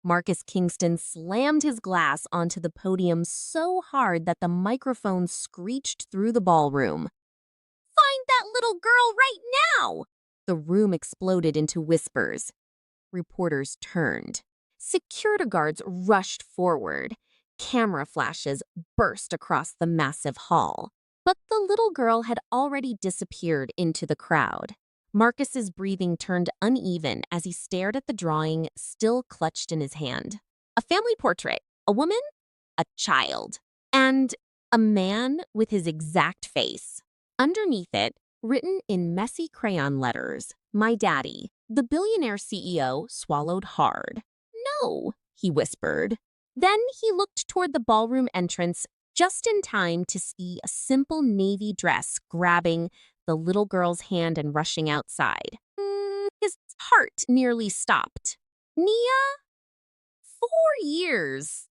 Marcus Kingston slammed his glass onto the podium so hard that the microphone screeched through the ballroom. "Find that little girl right now!" The room exploded into whispers. Reporters turned. Security guards rushed forward. Camera flashes burst across the massive hall. But the little girl had already disappeared into the crowd. Marcus's breathing turned uneven as he stared at the drawing still clutched in his hand. A family portrait, a woman, a child, and a man with his exact face. Underneath it, written in messy crayon letters, "My daddy." The billionaire CEO swallowed hard. "No," he whispered. Then he looked toward the ballroom entrance just in time to see a simple navy dress grabbing the little girl's hand and rushing outside. His heart nearly stopped. Nia? 4 years.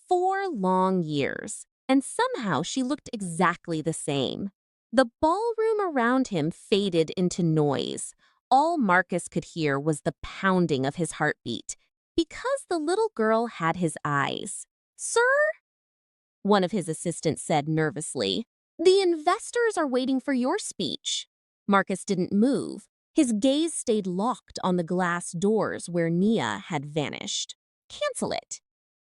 4 long years. And somehow she looked exactly the same. The ballroom around him faded into noise. All Marcus could hear was the pounding of his heartbeat, because the little girl had his eyes. "Sir?" one of his assistants said nervously. "The investors are waiting for your speech." Marcus didn't move. His gaze stayed locked on the glass doors where Nia had vanished. "Cancel it."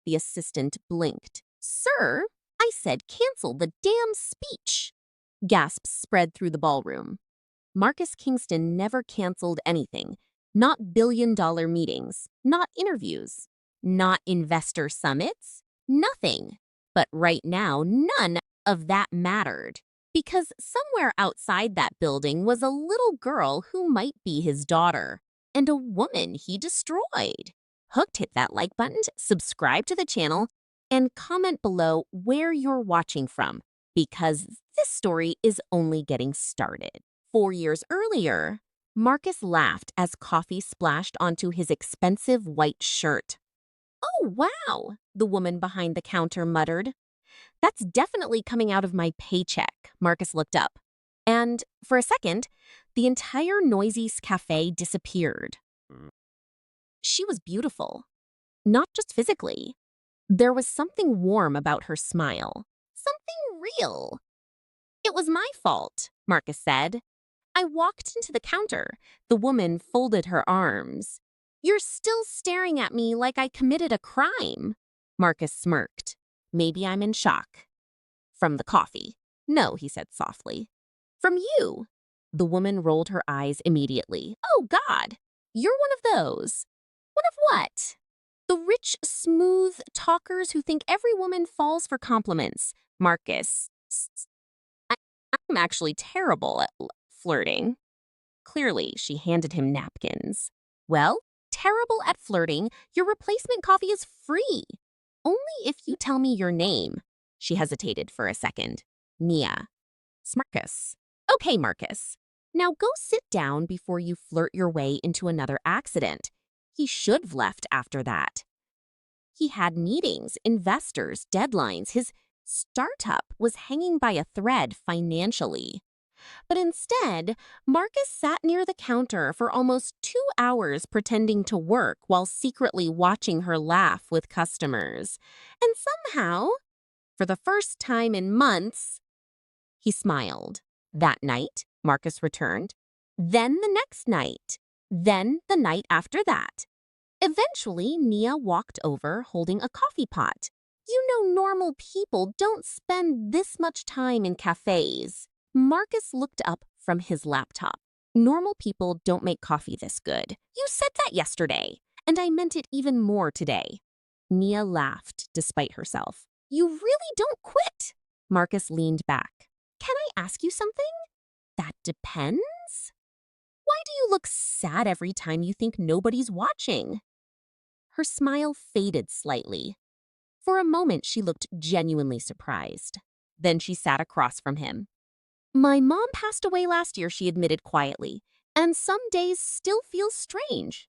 The assistant blinked. "Sir, I said cancel the damn speech." Gasps spread through the ballroom. Marcus Kingston never canceled anything. Not billion-dollar meetings, not interviews, not investor summits, nothing. But right now, none of that mattered. Because somewhere outside that building was a little girl who might be his daughter, and a woman he destroyed. Hooked, hit that like button, subscribe to the channel, and comment below where you're watching from, because this story is only getting started. 4 years earlier, Marcus laughed as coffee splashed onto his expensive white shirt. "Oh, wow," the woman behind the counter muttered. "That's definitely coming out of my paycheck." Marcus looked up. And for a second, the entire noisy cafe disappeared. She was beautiful. Not just physically. There was something warm about her smile. Something real. "It was my fault," Marcus said. "I walked into the counter." The woman folded her arms. "You're still staring at me like I committed a crime." Marcus smirked. "Maybe I'm in shock." "From the coffee." "No," he said softly. "From you." The woman rolled her eyes immediately. "Oh, God, you're one of those." "One of what?" "The rich, smooth talkers who think every woman falls for compliments." Marcus. I'm actually terrible at flirting." Clearly, she handed him napkins. "Well, terrible at flirting, your replacement coffee is free. Only if you tell me your name." She hesitated for a second. "Nia." "Marcus." "Okay, Marcus. Now go sit down before you flirt your way into another accident." He should have left after that. He had meetings, investors, deadlines. His startup was hanging by a thread financially. But instead, Marcus sat near the counter for almost 2 hours pretending to work while secretly watching her laugh with customers. And somehow, for the first time in months, he smiled. That night, Marcus returned. Then the next night. Then the night after that. Eventually, Nia walked over holding a coffee pot. "You know, normal people don't spend this much time in cafes." Marcus looked up from his laptop. "Normal people don't make coffee this good." "You said that yesterday, and I meant it even more today." Nia laughed despite herself. "You really don't quit." Marcus leaned back. "Can I ask you something?" "That depends." "Why do you look sad every time you think nobody's watching?" Her smile faded slightly. For a moment, she looked genuinely surprised. Then she sat across from him. "My mom passed away last year," she admitted quietly, "and some days still feel strange."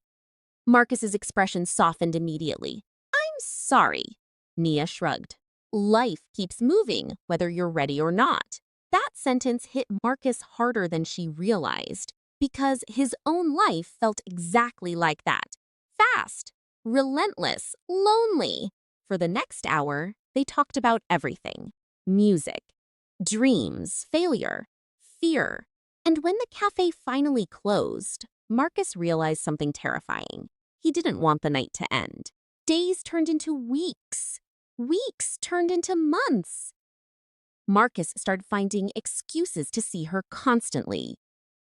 Marcus's expression softened immediately. "I'm sorry." Nia shrugged. "Life keeps moving, whether you're ready or not." That sentence hit Marcus harder than she realized, because his own life felt exactly like that. Fast, relentless, lonely. For the next hour, they talked about everything: music, dreams, failure, fear. And when the cafe finally closed, Marcus realized something terrifying. He didn't want the night to end. Days turned into weeks. Weeks turned into months. Marcus started finding excuses to see her constantly.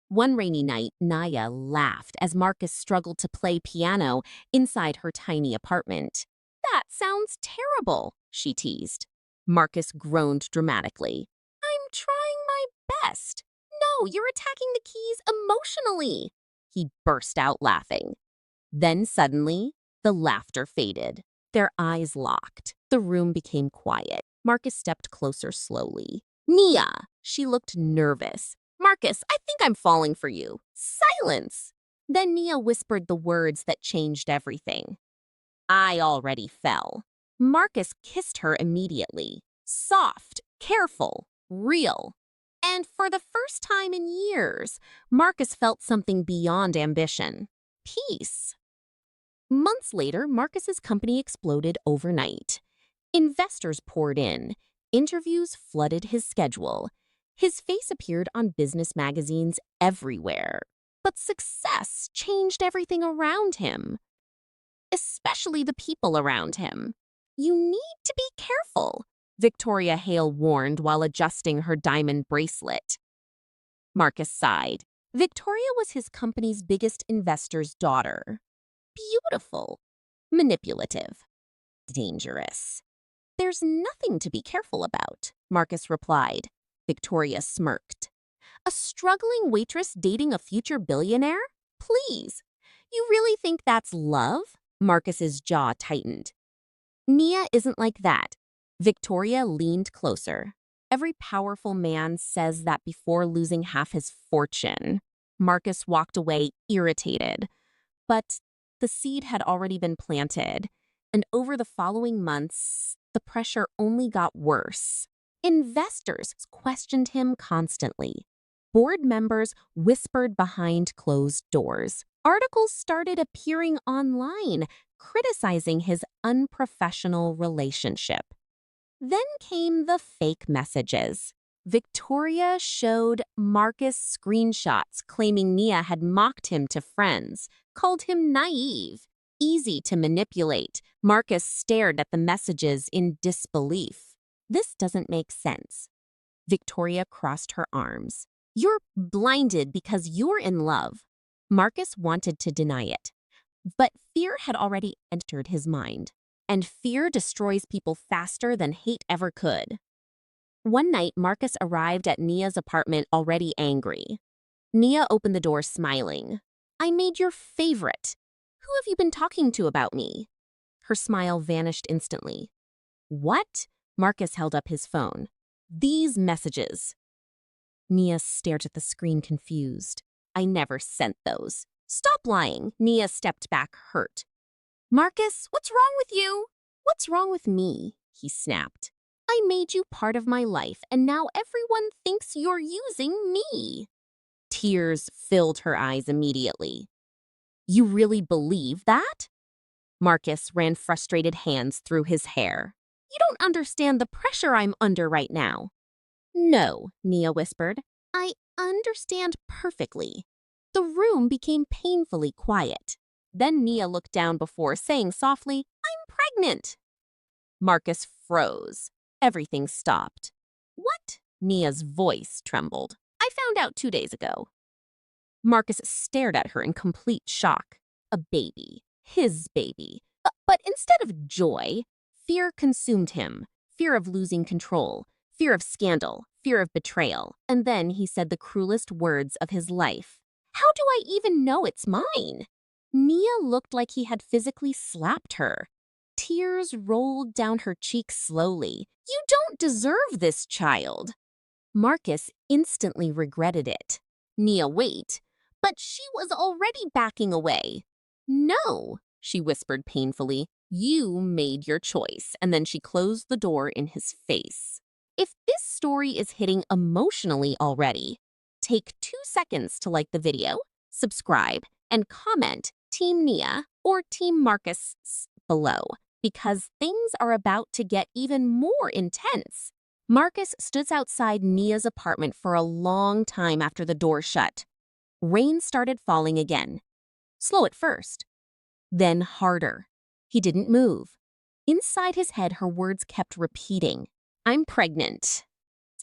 One rainy night, Nia laughed as Marcus struggled to play piano inside her tiny apartment. "That sounds terrible," she teased. Marcus groaned dramatically. "I'm trying my best." "No, you're attacking the keys emotionally." He burst out laughing. Then suddenly, the laughter faded. Their eyes locked. The room became quiet. Marcus stepped closer slowly. "Nia!" She looked nervous. "Marcus, I think I'm falling for you." "Silence!" Then Nia whispered the words that changed everything. "I already fell." Marcus kissed her immediately. Soft, careful, real. And for the first time in years, Marcus felt something beyond ambition: peace. Months later, Marcus's company exploded overnight. Investors poured in. Interviews flooded his schedule. His face appeared on business magazines everywhere. But success changed everything around him, especially the people around him. "You need to be careful," Victoria Hale warned while adjusting her diamond bracelet. Marcus sighed. Victoria was his company's biggest investor's daughter. Beautiful, manipulative, dangerous. "There's nothing to be careful about," Marcus replied. Victoria smirked. "A struggling waitress dating a future billionaire? Please. You really think that's love?" Marcus's jaw tightened. "Nia isn't like that." Victoria leaned closer. "Every powerful man says that before losing half his fortune." Marcus walked away, irritated. But the seed had already been planted, and over the following months, the pressure only got worse. Investors questioned him constantly. Board members whispered behind closed doors. Articles started appearing online, criticizing his unprofessional relationship. Then came the fake messages. Victoria showed Marcus screenshots claiming Nia had mocked him to friends, called him naive, easy to manipulate. Marcus stared at the messages in disbelief. "This doesn't make sense." Victoria crossed her arms. "You're blinded because you're in love." Marcus wanted to deny it, but fear had already entered his mind. And fear destroys people faster than hate ever could. One night, Marcus arrived at Nia's apartment already angry. Nia opened the door smiling. "I made your favorite. Who have you been talking to about me?" Her smile vanished instantly. "What?" Marcus held up his phone. "These messages." Nia stared at the screen confused. "I never sent those." "Stop lying." Nia stepped back, hurt. "Marcus, what's wrong with you?" "What's wrong with me?" he snapped. "I made you part of my life, and now everyone thinks you're using me." Tears filled her eyes immediately. "You really believe that?" Marcus ran frustrated hands through his hair. "You don't understand the pressure I'm under right now." "No," Nia whispered. "I understand perfectly." The room became painfully quiet. Then Nia looked down before saying softly, "I'm pregnant." Marcus froze. Everything stopped. "What?" Nia's voice trembled. "I found out 2 days ago." Marcus stared at her in complete shock. A baby. His baby. But instead of joy, fear consumed him. Fear of losing control. Fear of scandal. Fear of betrayal. And then he said the cruelest words of his life. "How do I even know it's mine?" Nia looked like he had physically slapped her. Tears rolled down her cheeks slowly. "You don't deserve this child." Marcus instantly regretted it. "Nia, wait." But she was already backing away. "No," she whispered painfully. "You made your choice." And then she closed the door in his face. If this story is hitting emotionally already, take 2 seconds to like the video, subscribe, and comment Team Nia or Team Marcus below, because things are about to get even more intense. Marcus stood outside Nia's apartment for a long time after the door shut. Rain started falling again. Slow at first, then harder. He didn't move. Inside his head, her words kept repeating, "I'm pregnant."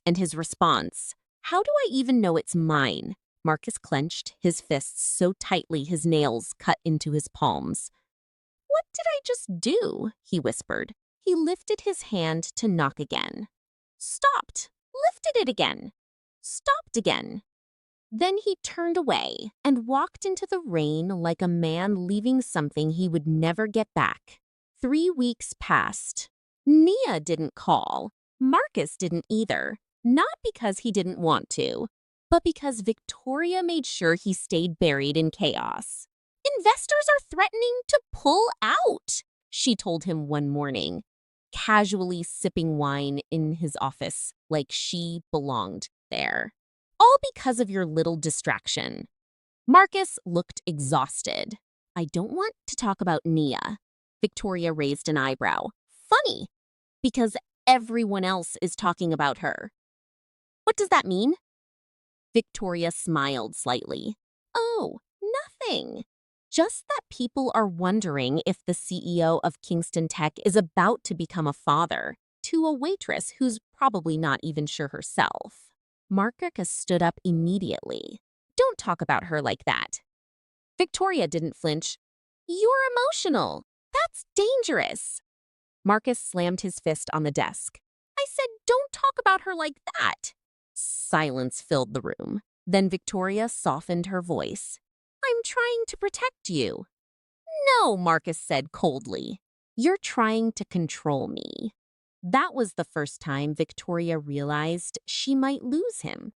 And his response, "How do I even know it's mine?" Marcus clenched his fists so tightly his nails cut into his palms. "What did I just do?" he whispered. He lifted his hand to knock again. Stopped. Lifted it again. Stopped again. Then he turned away and walked into the rain like a man leaving something he would never get back. 3 weeks passed. Nia didn't call. Marcus didn't either. Not because he didn't want to, but because Victoria made sure he stayed buried in chaos. "Investors are threatening to pull out," she told him one morning, casually sipping wine in his office like she belonged there. "All because of your little distraction." Marcus looked exhausted. "I don't want to talk about Nia." Victoria raised an eyebrow. "Funny, because everyone else is talking about her." "What does that mean?" Victoria smiled slightly. "Oh, nothing. Just that people are wondering if the CEO of Kingston Tech is about to become a father to a waitress who's probably not even sure herself." Marcus stood up immediately. "Don't talk about her like that." Victoria didn't flinch. "You're emotional. That's dangerous." Marcus slammed his fist on the desk. "I said don't talk about her like that." Silence filled the room. Then Victoria softened her voice. "I'm trying to protect you." "No," Marcus said coldly. "You're trying to control me." That was the first time Victoria realized she might lose him,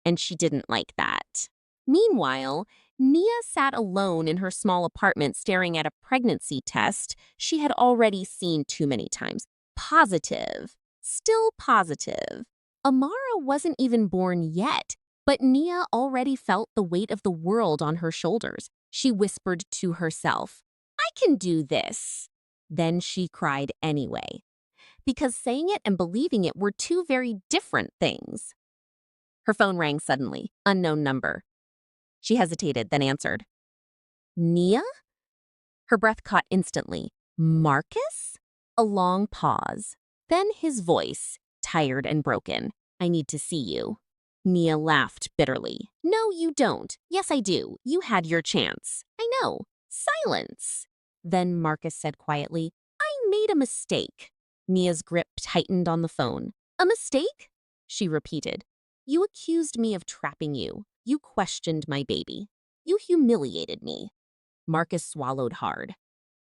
and she didn't like that. Meanwhile, Nia sat alone in her small apartment staring at a pregnancy test she had already seen too many times. Positive. Still positive. Amara wasn't even born yet, but Nia already felt the weight of the world on her shoulders. She whispered to herself, "I can do this." Then she cried anyway, because saying it and believing it were two very different things. Her phone rang suddenly. Unknown number. She hesitated, then answered. "Nia?" Her breath caught instantly. "Marcus?" A long pause. Then his voice, tired and broken. "I need to see you." Nia laughed bitterly. "No, you don't. Yes, I do. You had your chance." "I know." Silence. Then Marcus said quietly, "I made a mistake." Nia's grip tightened on the phone. "A mistake?" she repeated. "You accused me of trapping you. You questioned my baby. You humiliated me." Marcus swallowed hard.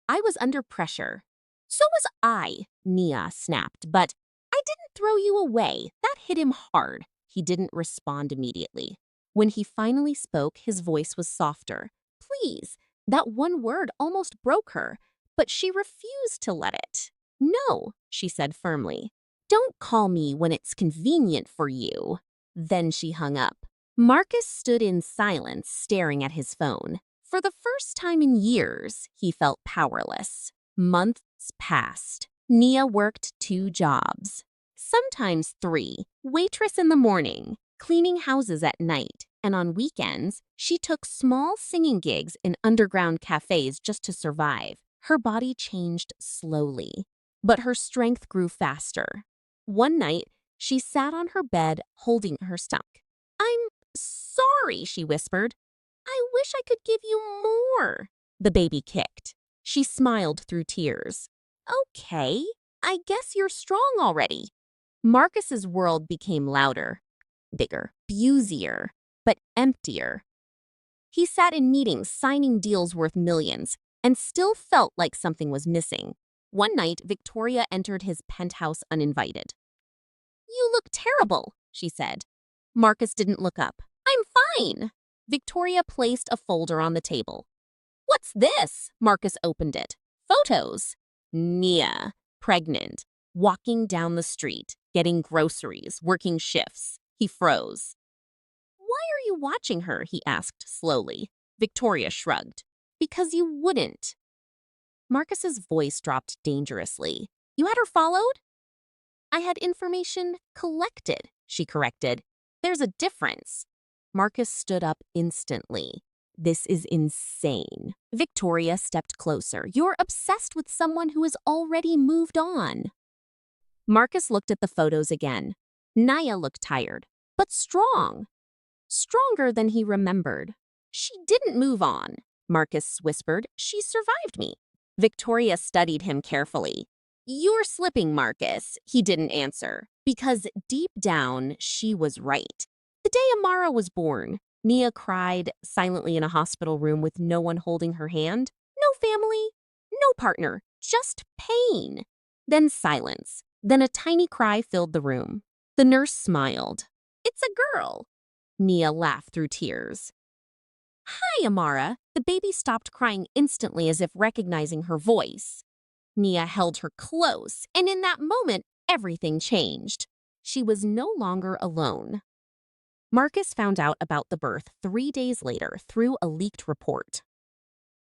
"I was under pressure." "So was I," Nia snapped, "but I didn't throw you away." That hit him hard. He didn't respond immediately. When he finally spoke, his voice was softer. "Please." That one word almost broke her, but she refused to let it. "No," she said firmly. "Don't call me when it's convenient for you." Then she hung up. Marcus stood in silence, staring at his phone. For the first time in years, he felt powerless. Months passed. Nia worked 2 jobs, sometimes 3. Waitress in the morning, cleaning houses at night, and on weekends, she took small singing gigs in underground cafes just to survive. Her body changed slowly, but her strength grew faster. One night, she sat on her bed holding her stomach. "I'm sorry," she whispered. "I wish I could give you more." The baby kicked. She smiled through tears. "Okay, I guess you're strong already." Marcus's world became louder, bigger, busier, but emptier. He sat in meetings signing deals worth millions and still felt like something was missing. One night, Victoria entered his penthouse uninvited. "You look terrible," she said. Marcus didn't look up. "I'm fine." Victoria placed a folder on the table. "What's this?" Marcus opened it. "Photos." Nia, pregnant, walking down the street, getting groceries, working shifts. He froze. "Why are you watching her?" he asked slowly. Victoria shrugged. Because you wouldn't. Marcus's voice dropped dangerously. You had her followed? I had information collected, she corrected. There's a difference. Marcus stood up instantly. This is insane. Victoria stepped closer. You're obsessed with someone who has already moved on. Marcus looked at the photos again. Nia looked tired, but strong. Stronger than he remembered. She didn't move on, Marcus whispered. She survived me. Victoria studied him carefully. You're slipping, Marcus, he didn't answer, because deep down, she was right. The day Amara was born, Nia cried silently in a hospital room with no one holding her hand. No family, no partner, just pain. Then silence. Then a tiny cry filled the room. The nurse smiled. It's a girl. Nia laughed through tears. Hi, Amara. The baby stopped crying instantly as if recognizing her voice. Nia held her close, and in that moment, everything changed. She was no longer alone. Marcus found out about the birth 3 days later through a leaked report.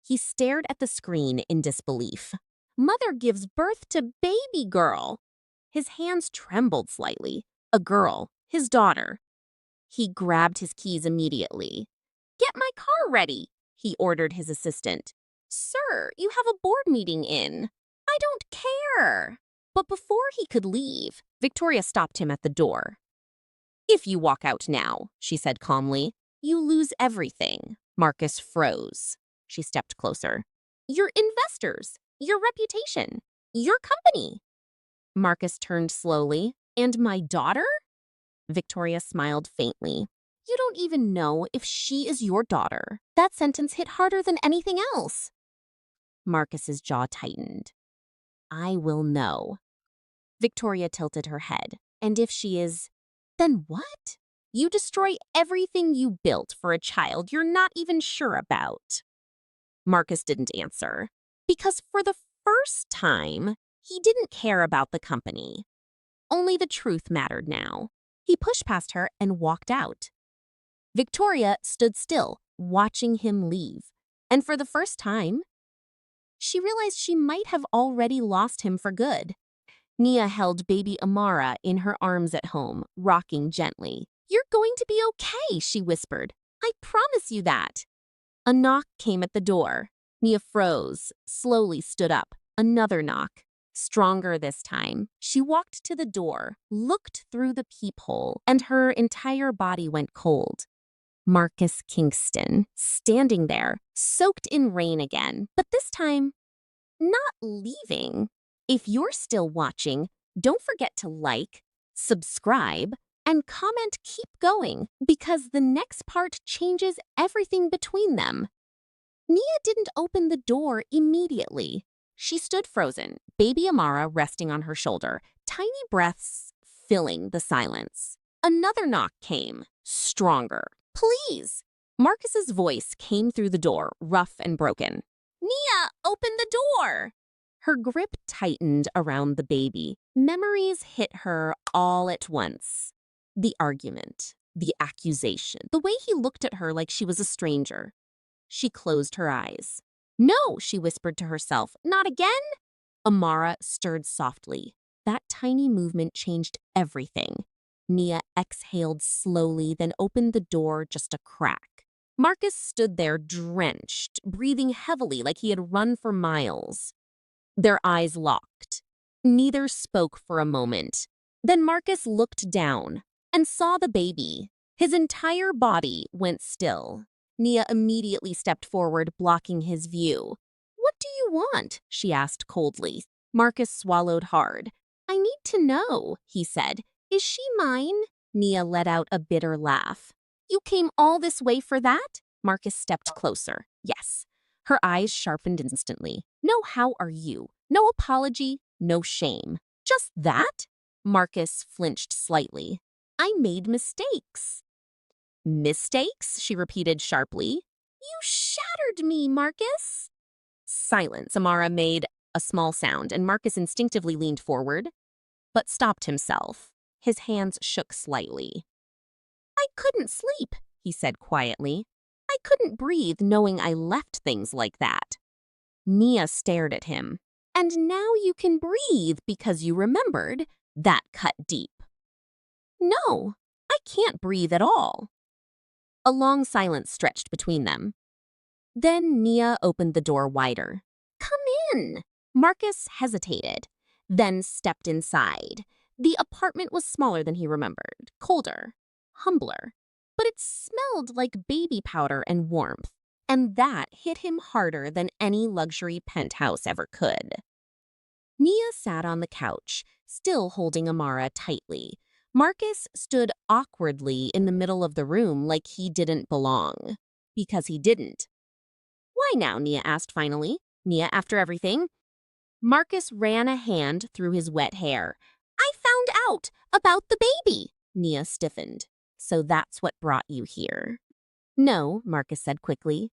He stared at the screen in disbelief. Mother gives birth to baby girl. His hands trembled slightly. A girl, his daughter. He grabbed his keys immediately. Get my car ready, he ordered his assistant. Sir, you have a board meeting in. I don't care. But before he could leave, Victoria stopped him at the door. If you walk out now, she said calmly, you lose everything. Marcus froze. She stepped closer. Your investors, your reputation, your company. Marcus turned slowly. And my daughter? Victoria smiled faintly. You don't even know if she is your daughter. That sentence hit harder than anything else. Marcus's jaw tightened. I will know. Victoria tilted her head. And if she is, then what? You destroy everything you built for a child you're not even sure about. Marcus didn't answer. Because for the first time, he didn't care about the company. Only the truth mattered now. He pushed past her and walked out. Victoria stood still, watching him leave. And for the first time, she realized she might have already lost him for good. Nia held baby Amara in her arms at home, rocking gently. You're going to be okay, she whispered. I promise you that. A knock came at the door. Nia froze, slowly stood up. Another knock. Stronger this time. She walked to the door, looked through the peephole, and her entire body went cold. Marcus Kingston, standing there, soaked in rain again, but this time, not leaving. If you're still watching, don't forget to like, subscribe, and comment keep going, because the next part changes everything between them. Nia didn't open the door immediately. She stood frozen, baby Amara resting on her shoulder, tiny breaths filling the silence. Another knock came, stronger. Please! Marcus's voice came through the door, rough and broken. Nia, open the door! Her grip tightened around the baby. Memories hit her all at once. The argument, the accusation, the way he looked at her like she was a stranger. She closed her eyes. No, she whispered to herself, not again? Amara stirred softly. That tiny movement changed everything. Nia exhaled slowly, then opened the door just a crack. Marcus stood there drenched, breathing heavily like he had run for miles. Their eyes locked. Neither spoke for a moment. Then Marcus looked down and saw the baby. His entire body went still. Nia immediately stepped forward, blocking his view. What do you want? She asked coldly. Marcus swallowed hard. I need to know, he said. Is she mine? Nia let out a bitter laugh. You came all this way for that? Marcus stepped closer. Yes. Her eyes sharpened instantly. No, how are you? No apology, no shame. Just that? Marcus flinched slightly. I made mistakes. Mistakes? She repeated sharply. You shattered me, Marcus. Silence. Amara made a small sound, and Marcus instinctively leaned forward, but stopped himself. His hands shook slightly. I couldn't sleep, he said quietly. I couldn't breathe knowing I left things like that. Nia stared at him. And now you can breathe because you remembered. That cut deep. No, I can't breathe at all. A long silence stretched between them. Then Nia opened the door wider. Come in. Marcus hesitated, then stepped inside. The apartment was smaller than he remembered, colder, humbler, but it smelled like baby powder and warmth, and that hit him harder than any luxury penthouse ever could. Nia sat on the couch, still holding Amara tightly. Marcus stood awkwardly in the middle of the room like he didn't belong. Because he didn't. Why now? Nia asked finally. Nia, after everything? Marcus ran a hand through his wet hair. I found out about the baby. Nia stiffened. So that's what brought you here. No, Marcus said quickly.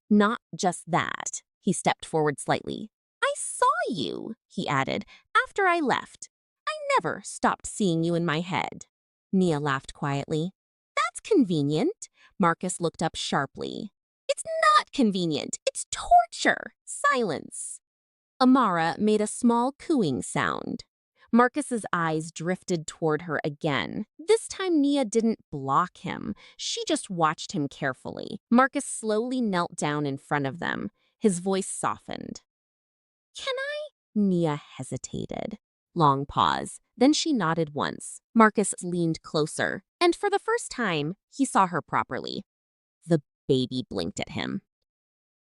Not just that. He stepped forward slightly. I saw you, he added, after I left. I never stopped seeing you in my head. Nia laughed quietly. That's convenient. Marcus looked up sharply. It's not convenient. It's torture. Silence. Amara made a small cooing sound. Marcus's eyes drifted toward her again. This time Nia didn't block him. She just watched him carefully. Marcus slowly knelt down in front of them. His voice softened. Can I? Nia hesitated. Long pause. Then she nodded once. Marcus leaned closer, and for the first time, he saw her properly. The baby blinked at him.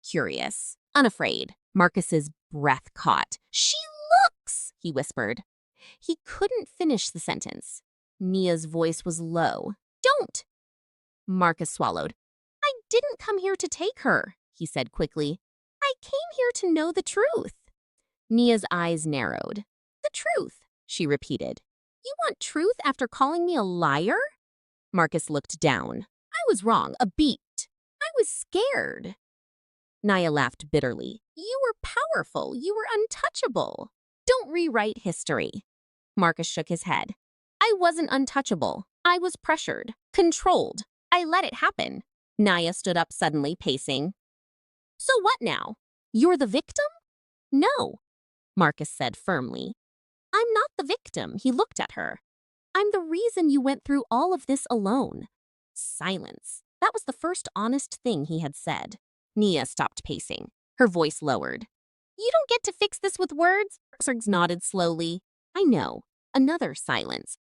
Curious, unafraid, Marcus's breath caught. She looks, he whispered. He couldn't finish the sentence. Nia's voice was low. Don't. Marcus swallowed. I didn't come here to take her, he said quickly. I came here to know the truth. Nia's eyes narrowed. The truth, she repeated. You want truth after calling me a liar? Marcus looked down. I was wrong, a beat. I was scared. Nia laughed bitterly. You were powerful. You were untouchable. Don't rewrite history. Marcus shook his head. I wasn't untouchable. I was pressured, controlled. I let it happen. Nia stood up suddenly, pacing. So what now? You're the victim? No, Marcus said firmly. I'm not the victim, he looked at her. I'm the reason you went through all of this alone. Silence. That was the first honest thing he had said. Nia stopped pacing. Her voice lowered. You don't get to fix this with words? Marcus nodded slowly. I know. Another silence.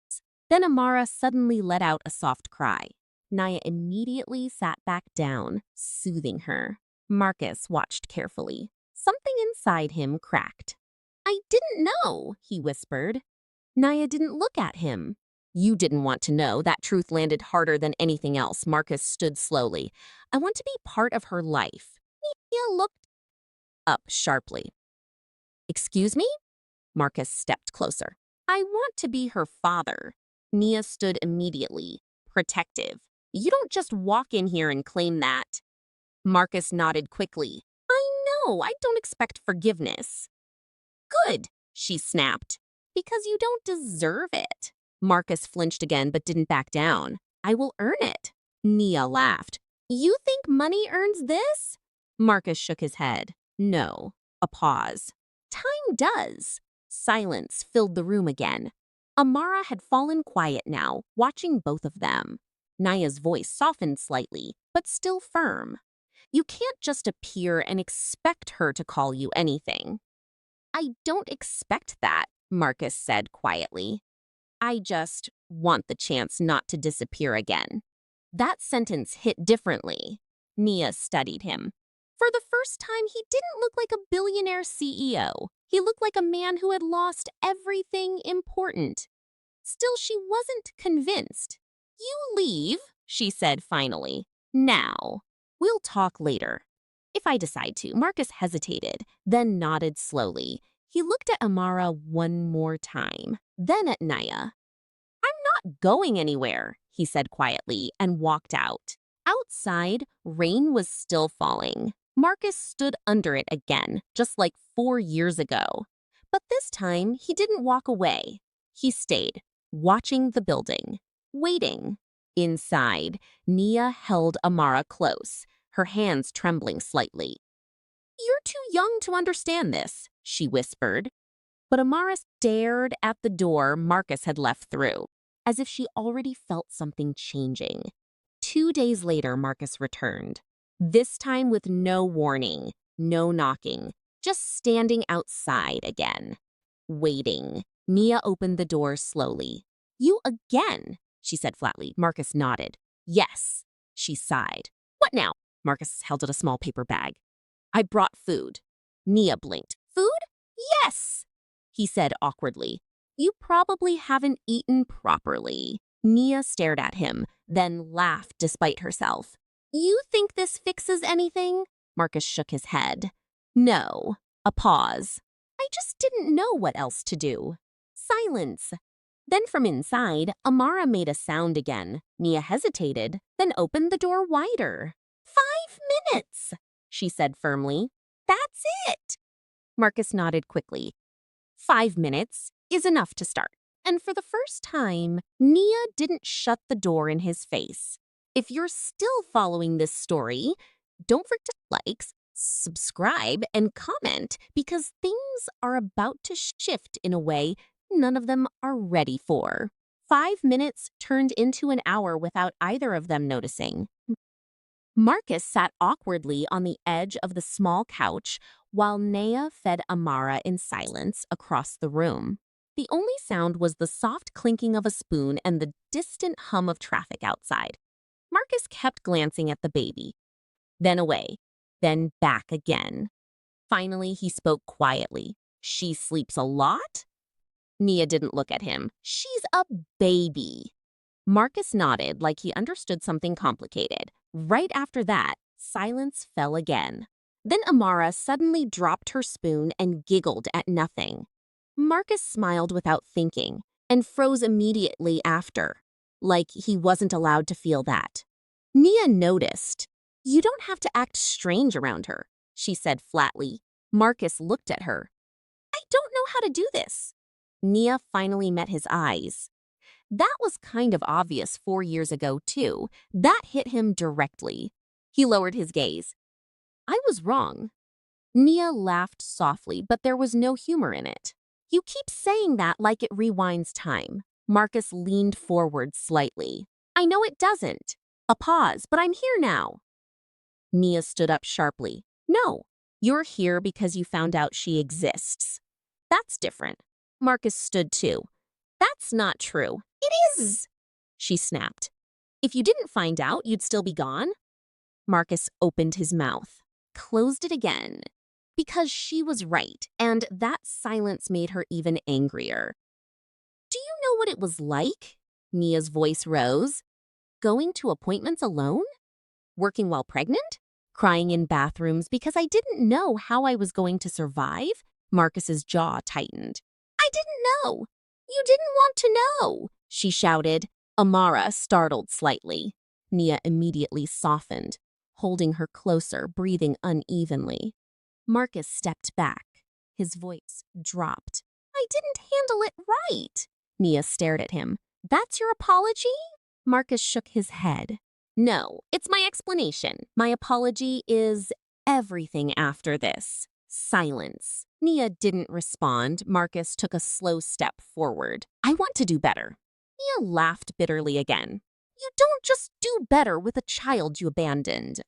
Then Amara suddenly let out a soft cry. Nia immediately sat back down, soothing her. Marcus watched carefully. Something inside him cracked. I didn't know, he whispered. Nia didn't look at him. You didn't want to know. That truth landed harder than anything else. Marcus stood slowly. I want to be part of her life. Nia looked up sharply. Excuse me? Marcus stepped closer. I want to be her father. Nia stood immediately, protective. You don't just walk in here and claim that. Marcus nodded quickly. I know. I don't expect forgiveness. Good, she snapped. Because you don't deserve it. Marcus flinched again but didn't back down. I will earn it. Nia laughed. You think money earns this? Marcus shook his head. No. A pause. Time does. Silence filled the room again. Amara had fallen quiet now, watching both of them. Nia's voice softened slightly, but still firm. You can't just appear and expect her to call you anything. I don't expect that, Marcus said quietly. I just want the chance not to disappear again. That sentence hit differently. Nia studied him. For the first time, he didn't look like a billionaire CEO. He looked like a man who had lost everything important. Still, she wasn't convinced. You leave, she said finally. Now. We'll talk later. If I decide to. Marcus hesitated, then nodded slowly. He looked at Amara one more time, then at Nia. I'm not going anywhere, he said quietly, and walked out. Outside, rain was still falling. Marcus stood under it again, just like 4 years ago. But this time, he didn't walk away. He stayed, watching the building, waiting. Inside, Nia held Amara close. her hands trembling slightly. "You're too young to understand this," she whispered. But Amara stared at the door Marcus had left through, as if she already felt something changing. 2 days later, Marcus returned. This time with no warning, no knocking, just standing outside again. Waiting. Nia opened the door slowly. "You again," she said flatly. Marcus nodded. "Yes," she sighed. "What now?" Marcus held out a small paper bag. "I brought food." Nia blinked. "Food? Yes," he said awkwardly. "You probably haven't eaten properly." Nia stared at him, then laughed despite herself. "You think this fixes anything?" Marcus shook his head. "No." A pause. "I just didn't know what else to do." Silence. Then from inside, Amara made a sound again. Nia hesitated, then opened the door wider. "5 minutes," she said firmly. "That's it." Marcus nodded quickly. 5 minutes is enough to start. And for the first time, Nia didn't shut the door in his face. If you're still following this story, don't forget to like, subscribe, and comment because things are about to shift in a way none of them are ready for. 5 minutes turned into an hour without either of them noticing. Marcus sat awkwardly on the edge of the small couch while Nia fed Amara in silence across the room. The only sound was the soft clinking of a spoon and the distant hum of traffic outside. Marcus kept glancing at the baby, then away, then back again. Finally, he spoke quietly. "She sleeps a lot?" Nia didn't look at him. "She's a baby." Marcus nodded like he understood something complicated. Right after that, silence fell again. Then Amara suddenly dropped her spoon and giggled at nothing. Marcus smiled without thinking and froze immediately after, like he wasn't allowed to feel that. Nia noticed. "You don't have to act strange around her," she said flatly. Marcus looked at her. "I don't know how to do this." Nia finally met his eyes. That was kind of obvious 4 years ago, too. That hit him directly. He lowered his gaze. "I was wrong." Nia laughed softly, but there was no humor in it. "You keep saying that like it rewinds time." Marcus leaned forward slightly. "I know it doesn't." A pause, "But I'm here now." Nia stood up sharply. "No, you're here because you found out she exists." "That's different." Marcus stood too. "That's not true." "It is," she snapped. "If you didn't find out, you'd still be gone?" Marcus opened his mouth, closed it again, because she was right, and that silence made her even angrier. "Do you know what it was like?" Nia's voice rose. "Going to appointments alone? Working while pregnant? Crying in bathrooms because I didn't know how I was going to survive?" Marcus's jaw tightened. "I didn't know. You didn't want to know," she shouted. Amara startled slightly. Nia immediately softened, holding her closer, breathing unevenly. Marcus stepped back. His voice dropped. "I didn't handle it right." Nia stared at him. "That's your apology?" Marcus shook his head. "No, it's my explanation. My apology is everything after this." Silence. Nia didn't respond. Marcus took a slow step forward. "I want to do better." Nia laughed bitterly again. "You don't just do better with a child you abandoned."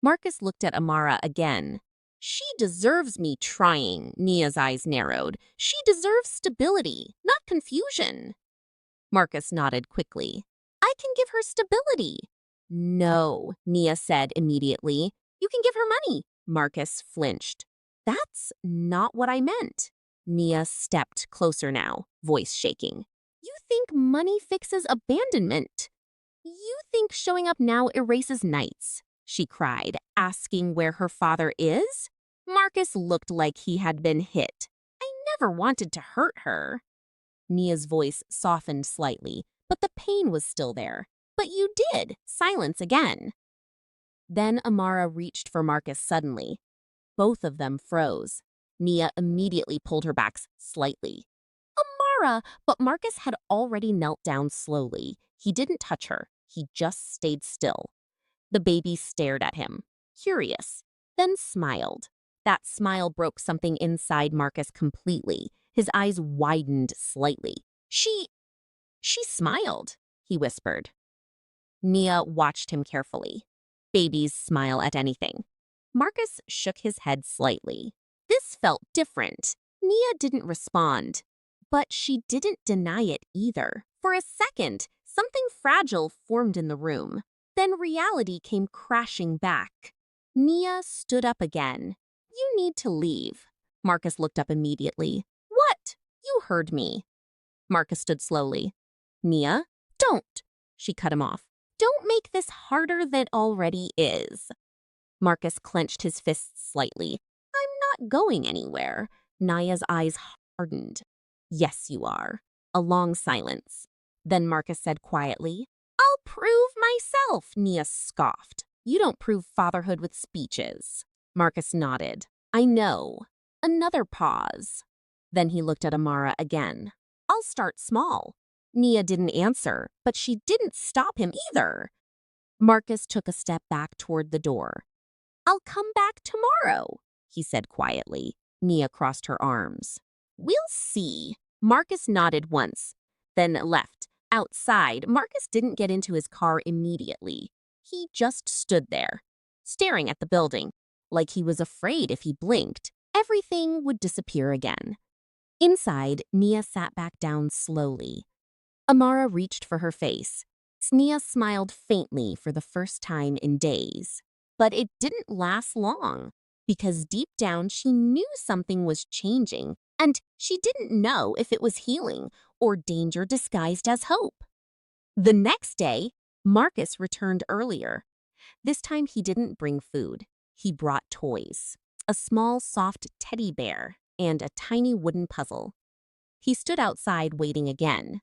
Marcus looked at Amara again. "She deserves me trying." Nia's eyes narrowed. "She deserves stability, not confusion." Marcus nodded quickly. "I can give her stability." "No," Nia said immediately. "You can give her money." Marcus flinched. "That's not what I meant." Nia stepped closer now, voice shaking. "You think money fixes abandonment. You think showing up now erases nights," she cried, asking where her father is. Marcus looked like he had been hit. "I never wanted to hurt her." Nia's voice softened slightly, but the pain was still there. "But you did." Silence again. Then Amara reached for Marcus suddenly. Both of them froze. Nia immediately pulled her back slightly. "Amara!" But Marcus had already knelt down slowly. He didn't touch her. He just stayed still. The baby stared at him, curious, then smiled. That smile broke something inside Marcus completely. His eyes widened slightly. She smiled, he whispered. Nia watched him carefully. Babies smile at anything. Marcus shook his head slightly. This felt different. Nia didn't respond, but she didn't deny it either. For a second, something fragile formed in the room. Then reality came crashing back. Nia stood up again. You need to leave. Marcus looked up immediately. What? You heard me. Marcus stood slowly. Nia, don't. She cut him off. Don't make this harder than it already is. Marcus clenched his fists slightly. I'm not going anywhere. Nia's eyes hardened. Yes, you are. A long silence. Then Marcus said quietly, I'll prove myself, Nia scoffed. You don't prove fatherhood with speeches. Marcus nodded. I know. Another pause. Then he looked at Amara again. I'll start small. Nia didn't answer, but she didn't stop him either. Marcus took a step back toward the door. I'll come back tomorrow, he said quietly. Nia crossed her arms. We'll see. Marcus nodded once, then left. Outside, Marcus didn't get into his car immediately. He just stood there, staring at the building, like he was afraid if he blinked, everything would disappear again. Inside, Nia sat back down slowly. Amara reached for her face. Nia smiled faintly for the first time in days. But it didn't last long, because deep down she knew something was changing, and she didn't know if it was healing or danger disguised as hope. The next day, Marcus returned earlier. This time he didn't bring food. He brought toys, a small soft teddy bear and a tiny wooden puzzle. He stood outside waiting again.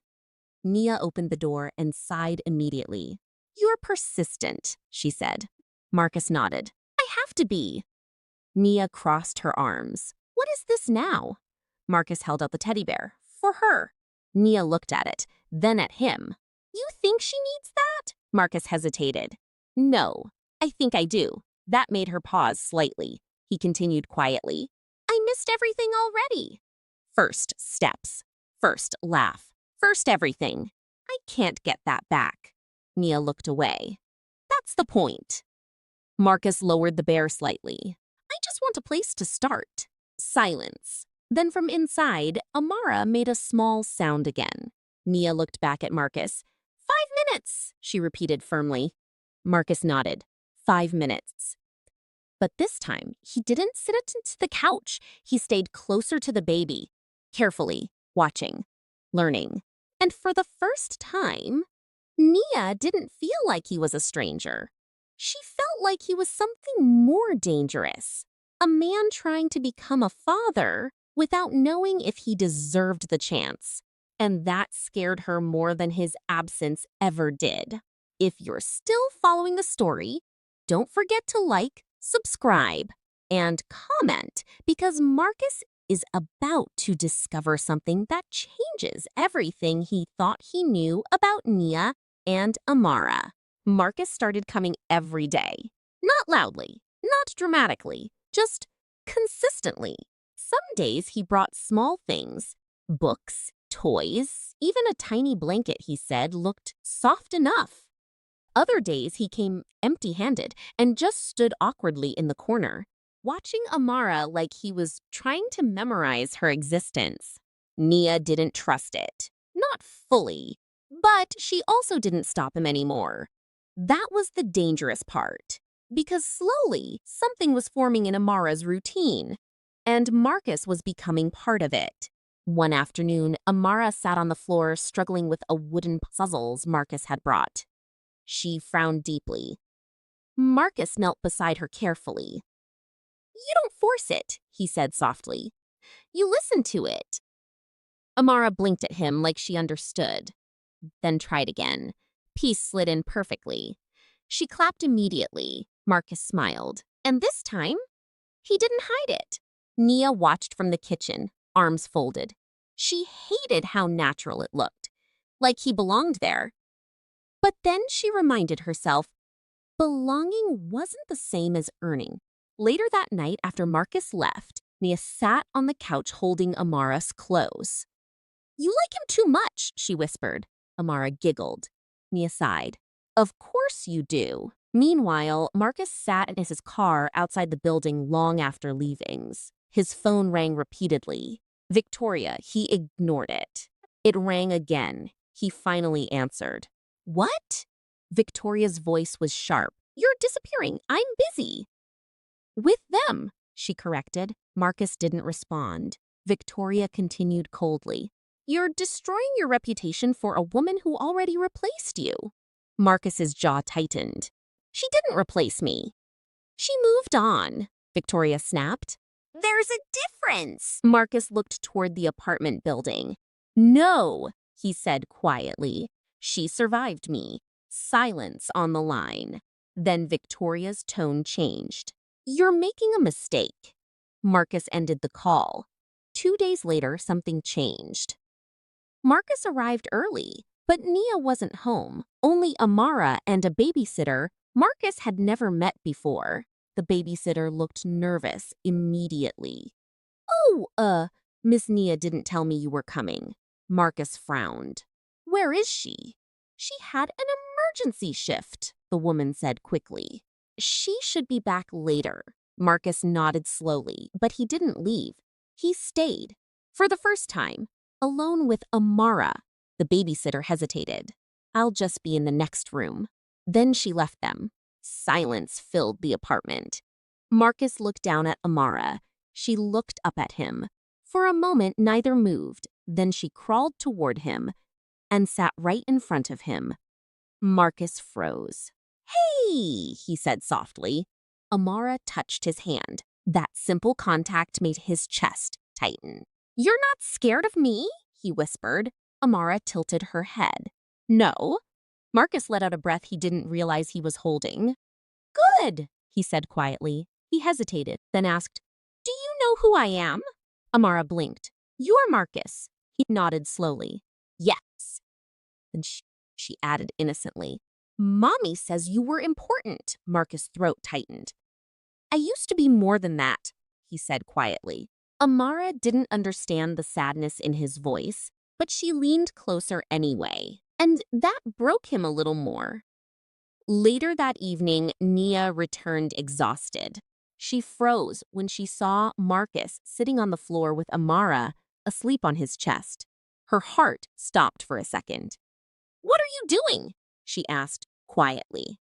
Nia opened the door and sighed immediately. You're persistent, she said. Marcus nodded. I have to be. Nia crossed her arms. What is this now? Marcus held out the teddy bear. For her. Nia looked at it, then at him. You think she needs that? Marcus hesitated. No, I think I do. That made her pause slightly. He continued quietly. I missed everything already. First steps. First laugh. First everything. I can't get that back. Nia looked away. That's the point. Marcus lowered the bear slightly. I just want a place to start. Silence. Then from inside, Amara made a small sound again. Nia looked back at Marcus. 5 minutes, she repeated firmly. Marcus nodded. 5 minutes. But this time, he didn't sit into the couch. He stayed closer to the baby, carefully, watching, learning. And for the first time, Nia didn't feel like he was a stranger. She felt like he was something more dangerous. A man trying to become a father without knowing if he deserved the chance. And that scared her more than his absence ever did. If you're still following the story, don't forget to like, subscribe, and comment because Marcus is about to discover something that changes everything he thought he knew about Nia and Amara. Marcus started coming every day. Not loudly, not dramatically, just consistently. Some days he brought small things, books, toys, even a tiny blanket he said looked soft enough. Other days he came empty-handed and just stood awkwardly in the corner, watching Amara like he was trying to memorize her existence. Nia didn't trust it. Not fully, but she also didn't stop him anymore. That was the dangerous part, because slowly something was forming in Amara's routine, and Marcus was becoming part of it. One afternoon, Amara sat on the floor struggling with a wooden puzzles Marcus had brought. She frowned deeply. Marcus knelt beside her carefully. You don't force it, he said softly. You listen to it. Amara blinked at him like she understood, then tried again. Peace slid in perfectly. She clapped immediately. Marcus smiled. And this time, he didn't hide it. Nia watched from the kitchen, arms folded. She hated how natural it looked, like he belonged there. But then she reminded herself, Belonging wasn't the same as earning. Later that night, after Marcus left, Nia sat on the couch holding Amara's clothes. "You like him too much," she whispered. Amara giggled. Nia sighed. "Of course you do." Meanwhile, Marcus sat in his car outside the building long after leavings. His phone rang repeatedly. Victoria, he ignored it. It rang again. He finally answered. "What?" Victoria's voice was sharp. "You're disappearing. I'm busy." "With them," she corrected. Marcus didn't respond. Victoria continued coldly. "You're destroying your reputation for a woman who already replaced you." Marcus's jaw tightened. "She didn't replace me." "She moved on," Victoria snapped. "There's a difference." Marcus looked toward the apartment building. "No," he said quietly. "She survived me." Silence on the line. Then Victoria's tone changed. "You're making a mistake." Marcus ended the call. 2 days later, something changed. Marcus arrived early, but Nia wasn't home. Only Amara and a babysitter Marcus had never met before. The babysitter looked nervous immediately. "Oh, Miss Nia didn't tell me you were coming." Marcus frowned. "Where is she?" "She had an emergency shift," the woman said quickly. "She should be back later." Marcus nodded slowly, but he didn't leave. He stayed. For the first time, alone with Amara. The babysitter hesitated. "I'll just be in the next room." Then she left them. Silence filled the apartment. Marcus looked down at Amara. She looked up at him. For a moment, neither moved. Then she crawled toward him and sat right in front of him. Marcus froze. "Hey," he said softly. Amara touched his hand. That simple contact made his chest tighten. "You're not scared of me?" he whispered. Amara tilted her head. "No." Marcus let out a breath he didn't realize he was holding. "Good," he said quietly. He hesitated, then asked, "Do you know who I am?" Amara blinked. "You're Marcus." He nodded slowly. "Yes." Then she added innocently, "Mommy says you were important." Marcus' throat tightened. "I used to be more than that," he said quietly. Amara didn't understand the sadness in his voice, but she leaned closer anyway, and that broke him a little more. Later that evening, Nia returned exhausted. She froze when she saw Marcus sitting on the floor with Amara asleep on his chest. Her heart stopped for a second. "What are you doing?" she asked quietly.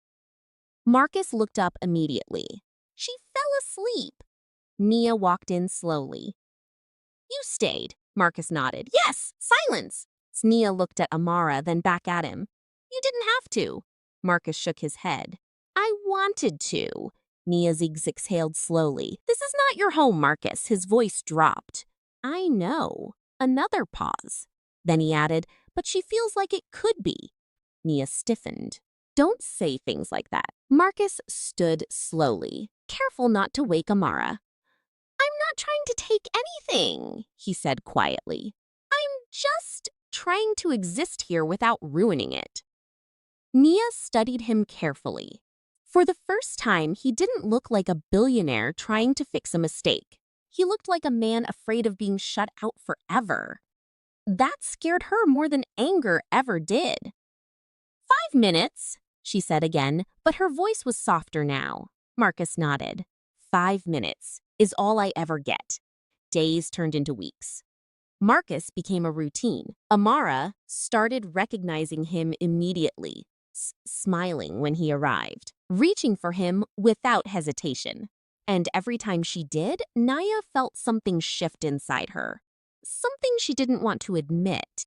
Marcus looked up immediately. "She fell asleep." Nia walked in slowly. "You stayed," Marcus nodded. "Yes, silence." Nia looked at Amara, then back at him. "You didn't have to." Marcus shook his head. "I wanted to." Nia's exhaled slowly. "This is not your home, Marcus." His voice dropped. "I know." Another pause. Then he added, "But she feels like it could be." Nia stiffened. "Don't say things like that." Marcus stood slowly, careful not to wake Amara. "I'm not trying to take anything," he said quietly. "I'm just trying to exist here without ruining it." Nia studied him carefully. For the first time, he didn't look like a billionaire trying to fix a mistake. He looked like a man afraid of being shut out forever. That scared her more than anger ever did. "5 minutes," she said again, but her voice was softer now. Marcus nodded. 5 minutes is all I ever get. Days turned into weeks. Marcus became a routine. Amara started recognizing him immediately, smiling when he arrived, reaching for him without hesitation. And every time she did, Nia felt something shift inside her. Something she didn't want to admit.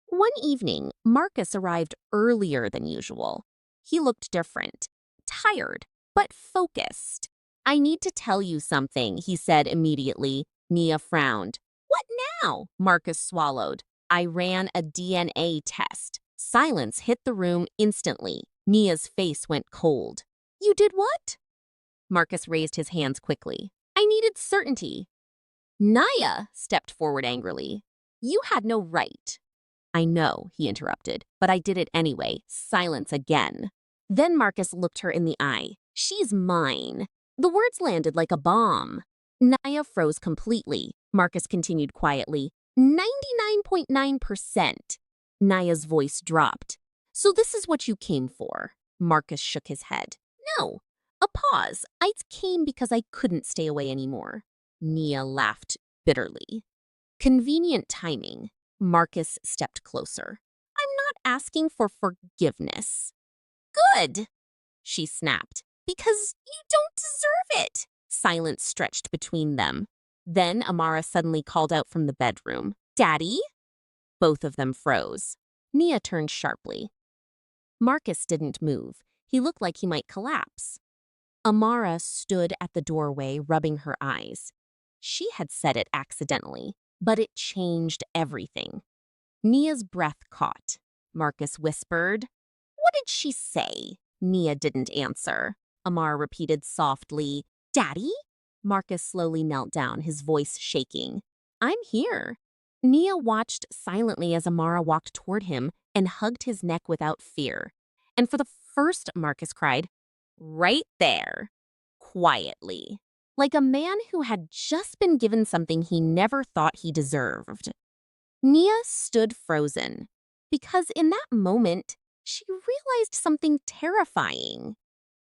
One evening, Marcus arrived earlier than usual. He looked different, tired, but focused. "I need to tell you something," he said immediately. Nia frowned. "What now?" Marcus swallowed. "I ran a DNA test." Silence hit the room instantly. Nia's face went cold. "You did what?" Marcus raised his hands quickly. "I needed certainty." Nia stepped forward angrily. "You had no right." "I know," he interrupted, "but I did it anyway." Silence again. Then Marcus looked her in the eye. She's mine. The words landed like a bomb. Nia froze completely. Marcus continued quietly. 99.9%. Nia's voice dropped. So this is what you came for. Marcus shook his head. No. A pause. I came because I couldn't stay away anymore. Nia laughed bitterly. Convenient timing. Marcus stepped closer. I'm not asking for forgiveness. Good, she snapped. Because you don't deserve it. Silence stretched between them. Then Amara suddenly called out from the bedroom. Daddy? Both of them froze. Nia turned sharply. Marcus didn't move. He looked like he might collapse. Amara stood at the doorway, rubbing her eyes. She had said it accidentally, but it changed everything. Nia's breath caught. Marcus whispered, What did she say? Nia didn't answer. Amara repeated softly, Daddy? Marcus slowly knelt down, his voice shaking. I'm here. Nia watched silently as Amara walked toward him and hugged his neck without fear. And for the first, Marcus cried, Right there, quietly, like a man who had just been given something he never thought he deserved. Nia stood frozen, because in that moment, she realized something terrifying.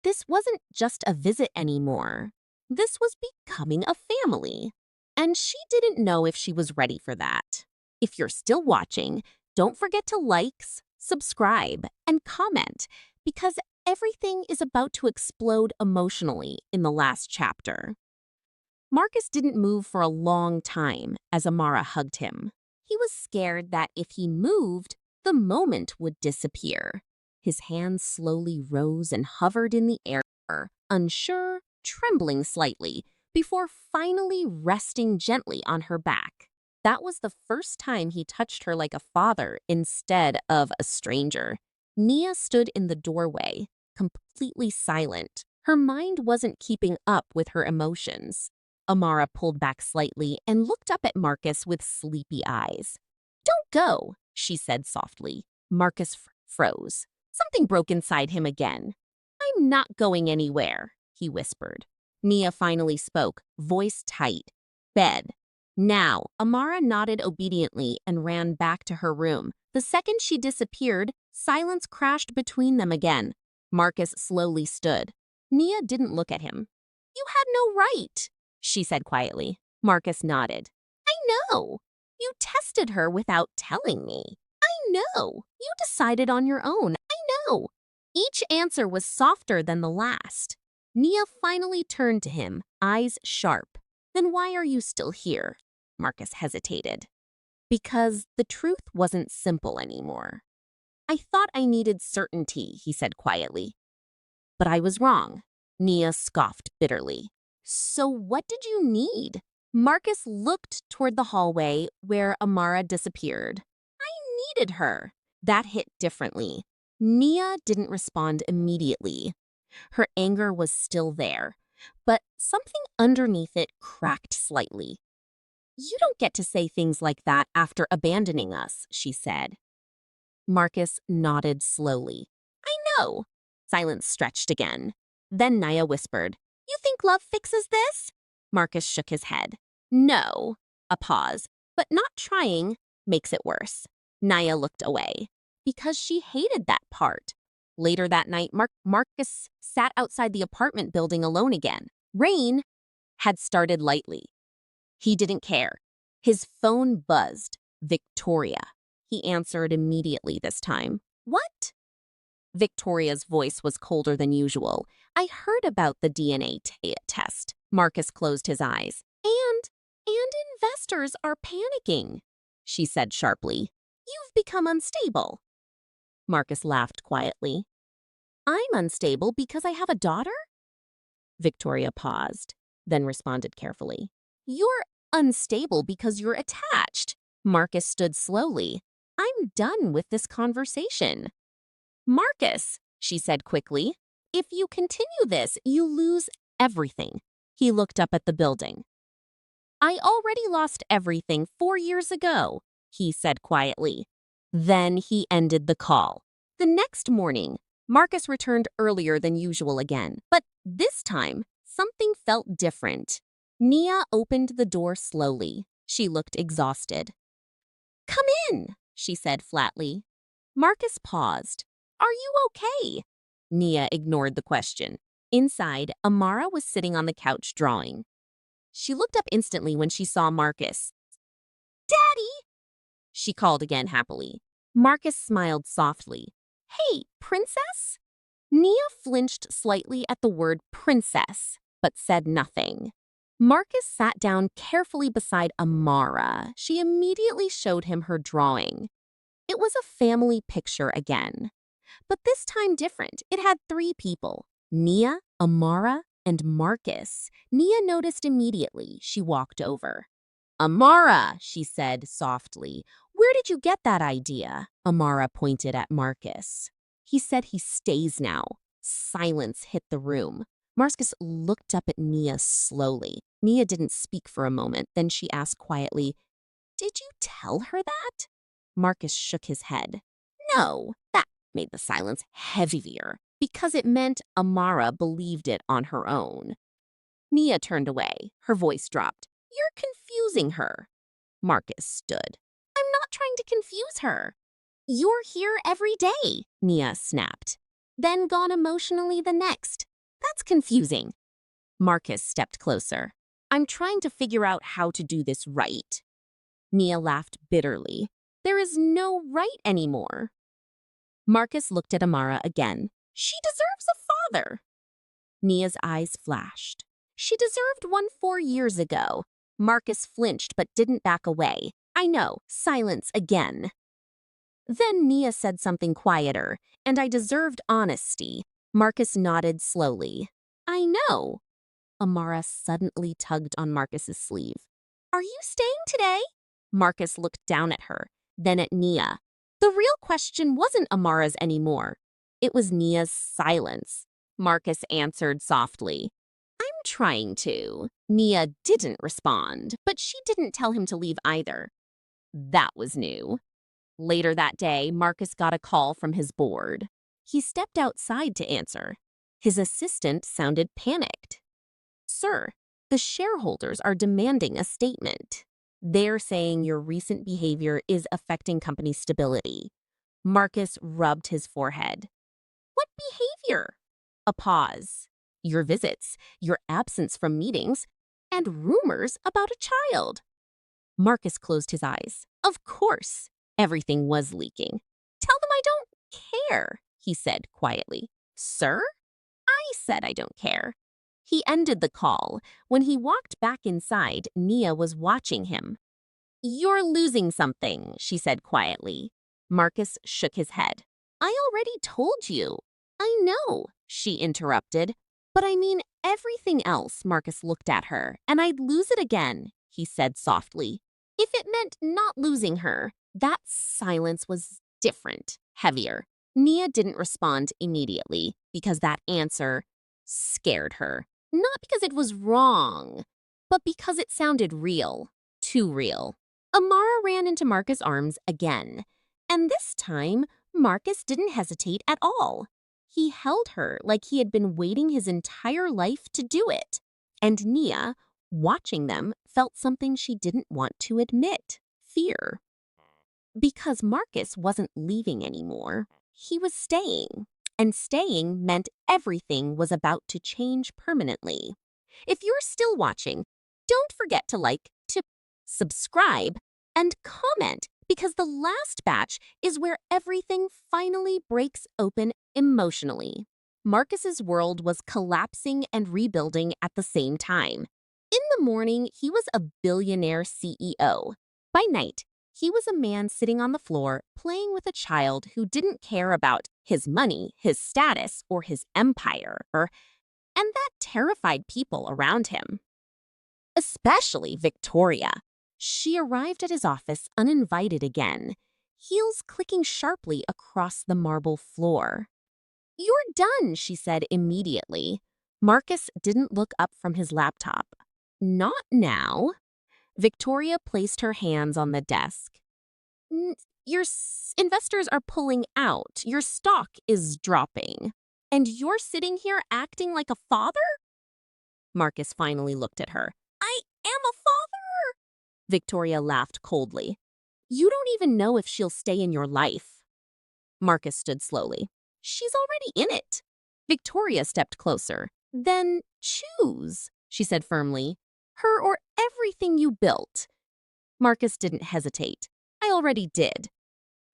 This wasn't just a visit anymore. This was becoming a family. And she didn't know if she was ready for that. If you're still watching, don't forget to like, subscribe, and comment, because everything is about to explode emotionally in the last chapter. Marcus didn't move for a long time as Amara hugged him. He was scared that if he moved, the moment would disappear. His hands slowly rose and hovered in the air, unsure, trembling slightly, before finally resting gently on her back. That was the first time he touched her like a father instead of a stranger. Nia stood in the doorway, completely silent. Her mind wasn't keeping up with her emotions. Amara pulled back slightly and looked up at Marcus with sleepy eyes. Don't go, she said softly. Marcus froze. Something broke inside him again. I'm not going anywhere, he whispered. Nia finally spoke, voice tight. Bed. Now, Amara nodded obediently and ran back to her room. The second she disappeared, silence crashed between them again. Marcus slowly stood. Nia didn't look at him. You had no right, she said quietly. Marcus nodded. I know. You tested her without telling me. I know. You decided on your own. I know. Each answer was softer than the last. Nia finally turned to him, eyes sharp. Then why are you still here? Marcus hesitated. Because the truth wasn't simple anymore. I thought I needed certainty, he said quietly. But I was wrong. Nia scoffed bitterly. So what did you need? Marcus looked toward the hallway where Amara disappeared. I needed her. That hit differently. Nia didn't respond immediately. Her anger was still there, but something underneath it cracked slightly. You don't get to say things like that after abandoning us, she said. Marcus nodded slowly. I know. Silence stretched again. Then Nia whispered, You think love fixes this? Marcus shook his head. No. A pause. But not trying makes it worse. Nia looked away. Because she hated that part. Later that night, Marcus sat outside the apartment building alone again. Rain had started lightly. He didn't care. His phone buzzed. Victoria. He answered immediately this time. What? Victoria's voice was colder than usual. I heard about the DNA test. Marcus closed his eyes. And investors are panicking, she said sharply. You've become unstable. Marcus laughed quietly. I'm unstable because I have a daughter? Victoria paused, then responded carefully. You're unstable because you're attached. Marcus stood slowly. I'm done with this conversation. Marcus, she said quickly, if you continue this, you lose everything. He looked up at the building. I already lost everything 4 years ago, he said quietly. Then he ended the call. The next morning, Marcus returned earlier than usual again, but this time, something felt different. Nia opened the door slowly. She looked exhausted. "Come in," she said flatly. Marcus paused. "Are you okay?" Nia ignored the question. Inside, Amara was sitting on the couch drawing. She looked up instantly when she saw Marcus. "Daddy!" she called again happily. Marcus smiled softly. "Hey, princess?" Nia flinched slightly at the word princess, but said nothing. Marcus sat down carefully beside Amara. She immediately showed him her drawing. It was a family picture again. But this time different. It had 3 people, Nia, Amara, and Marcus. Nia noticed immediately. She walked over. "Amara," she said softly, "where did you get that idea?" Amara pointed at Marcus. "He said he stays now." Silence hit the room. Marcus looked up at Nia slowly. Nia didn't speak for a moment. Then she asked quietly, "Did you tell her that?" Marcus shook his head. "No." That made the silence heavier because it meant Amara believed it on her own. Nia turned away. Her voice dropped. "You're confusing her." Marcus stood. "I'm not trying to confuse her." "You're here every day," Nia snapped. "Then gone emotionally the next. That's confusing." Marcus stepped closer. "I'm trying to figure out how to do this right." Nia laughed bitterly. "There is no right anymore." Marcus looked at Amara again. "She deserves a father." Nia's eyes flashed. "She deserved one 4 years ago." Marcus flinched but didn't back away. "I know." Silence again. Then Nia said something quieter, "And I deserved honesty." Marcus nodded slowly. "I know." Amara suddenly tugged on Marcus's sleeve. "Are you staying today?" Marcus looked down at her, then at Nia. The real question wasn't Amara's anymore. It was Nia's silence. Marcus answered softly, "I'm trying to." Nia didn't respond, but she didn't tell him to leave either. That was new. Later that day, Marcus got a call from his board. He stepped outside to answer. His assistant sounded panicked. "Sir, the shareholders are demanding a statement. They're saying your recent behavior is affecting company stability." Marcus rubbed his forehead. "What behavior?" A pause. "Your visits, your absence from meetings, and rumors about a child." Marcus closed his eyes. Of course, everything was leaking. "Tell them I don't care," he said quietly. "Sir?" "I said I don't care." He ended the call. When he walked back inside, Nia was watching him. "You're losing something," she said quietly. Marcus shook his head. "I already told you." "I know," she interrupted. "But I mean everything else." Marcus looked at her. "And I'd lose it again," he said softly. "If it meant not losing her." That silence was different, heavier. Nia didn't respond immediately because that answer scared her. Not because it was wrong, but because it sounded real. Too real. Amara ran into Marcus' arms again. And this time, Marcus didn't hesitate at all. He held her like he had been waiting his entire life to do it. And Nia, watching them, felt something she didn't want to admit. Fear. Because Marcus wasn't leaving anymore. He was staying. And staying meant everything was about to change permanently. If you're still watching, don't forget to like, to subscribe, and comment, because the last batch is where everything finally breaks open emotionally. Marcus's world was collapsing and rebuilding at the same time. In the morning, he was a billionaire CEO. By night, he was a man sitting on the floor playing with a child who didn't care about his money, his status, or his empire. And that terrified people around him. Especially Victoria. She arrived at his office uninvited again, heels clicking sharply across the marble floor. "You're done," she said immediately. Marcus didn't look up from his laptop. "Not now." Victoria placed her hands on the desk. Investors are pulling out. Your stock is dropping. And you're sitting here acting like a father? Marcus finally looked at her. I am a father! Victoria laughed coldly. You don't even know if she'll stay in your life. Marcus stood slowly. She's already in it. Victoria stepped closer. Then choose, she said firmly. Her or everything you built. Marcus didn't hesitate. I already did.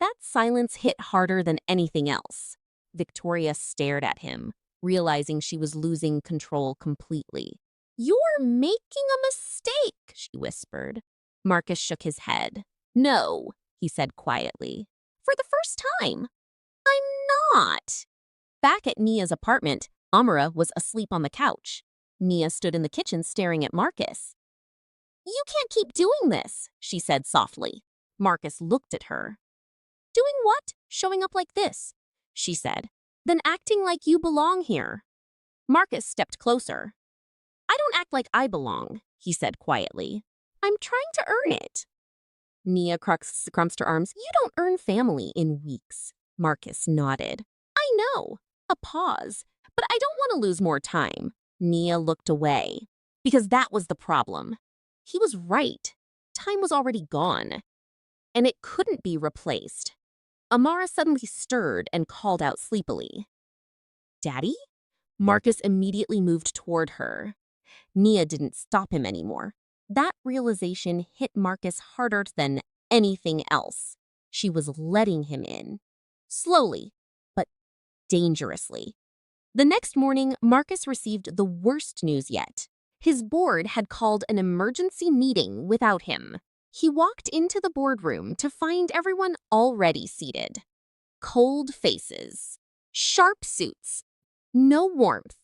That silence hit harder than anything else. Victoria stared at him, realizing she was losing control completely. You're making a mistake, she whispered. Marcus shook his head. No, he said quietly. For the first time. I'm not. Back at Nia's apartment, Amara was asleep on the couch. Nia stood in the kitchen staring at Marcus. You can't keep doing this, she said softly. Marcus looked at her. Doing what? Showing up like this, she said. Then acting like you belong here. Marcus stepped closer. I don't act like I belong, he said quietly. I'm trying to earn it. Nia crunched her arms. You don't earn family in weeks. Marcus nodded. I know. A pause. But I don't want to lose more time. Nia looked away. Because that was the problem. He was right. Time was already gone. And it couldn't be replaced. Amara suddenly stirred and called out sleepily. Daddy? Marcus immediately moved toward her. Nia didn't stop him anymore. That realization hit Marcus harder than anything else. She was letting him in. Slowly, but dangerously. The next morning, Marcus received the worst news yet. His board had called an emergency meeting without him. He walked into the boardroom to find everyone already seated. Cold faces. Sharp suits. No warmth.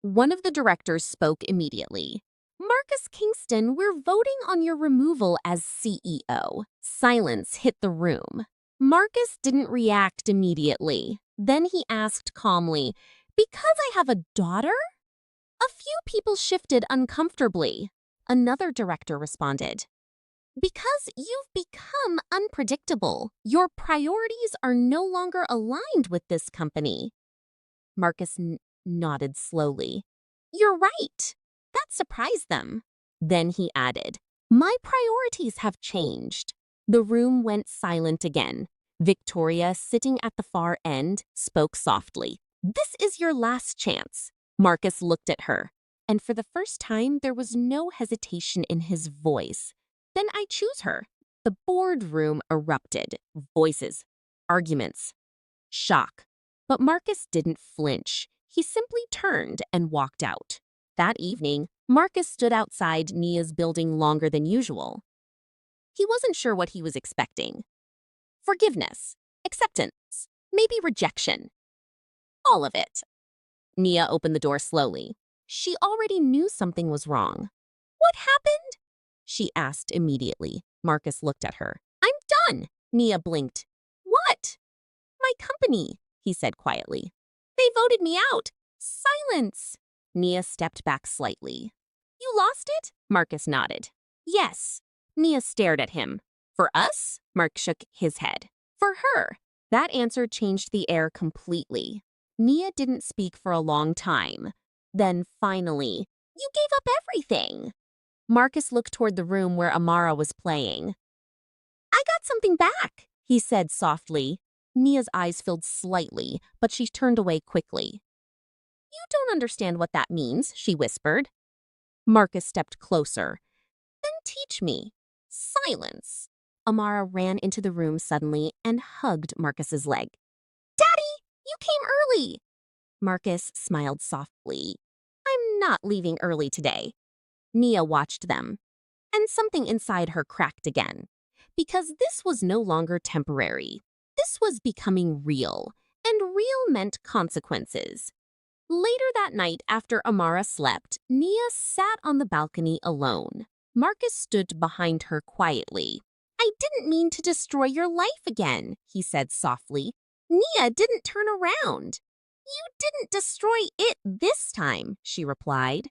One of the directors spoke immediately. Marcus Kingston, we're voting on your removal as CEO. Silence hit the room. Marcus didn't react immediately. Then he asked calmly, because I have a daughter? A few people shifted uncomfortably. Another director responded. Because you've become unpredictable. Your priorities are no longer aligned with this company. Marcus nodded slowly. You're right. That surprised them. Then he added, my priorities have changed. The room went silent again. Victoria, sitting at the far end, spoke softly. This is your last chance. Marcus looked at her, and for the first time, there was no hesitation in his voice. Then I choose her. The boardroom erupted. Voices, arguments, shock. But Marcus didn't flinch. He simply turned and walked out. That evening, Marcus stood outside Nia's building longer than usual. He wasn't sure what he was expecting. Forgiveness, acceptance, maybe rejection. All of it. Nia opened the door slowly. She already knew something was wrong. What happened? She asked immediately. Marcus looked at her. I'm done. Nia blinked. What? My company, he said quietly. They voted me out. Silence. Nia stepped back slightly. You lost it? Marcus nodded. Yes. Nia stared at him. For us? Mark shook his head. For her. That answer changed the air completely. Nia didn't speak for a long time. Then finally, you gave up everything. Marcus looked toward the room where Amara was playing. I got something back, he said softly. Nia's eyes filled slightly, but she turned away quickly. You don't understand what that means, she whispered. Marcus stepped closer. Then teach me. Silence. Amara ran into the room suddenly and hugged Marcus's leg. Daddy, you came early. Marcus smiled softly. I'm not leaving early today. Nia watched them, and something inside her cracked again. Because this was no longer temporary. This was becoming real, and real meant consequences. Later that night, after Amara slept, Nia sat on the balcony alone. Marcus stood behind her quietly. I didn't mean to destroy your life again, he said softly. Nia didn't turn around. You didn't destroy it this time, she replied.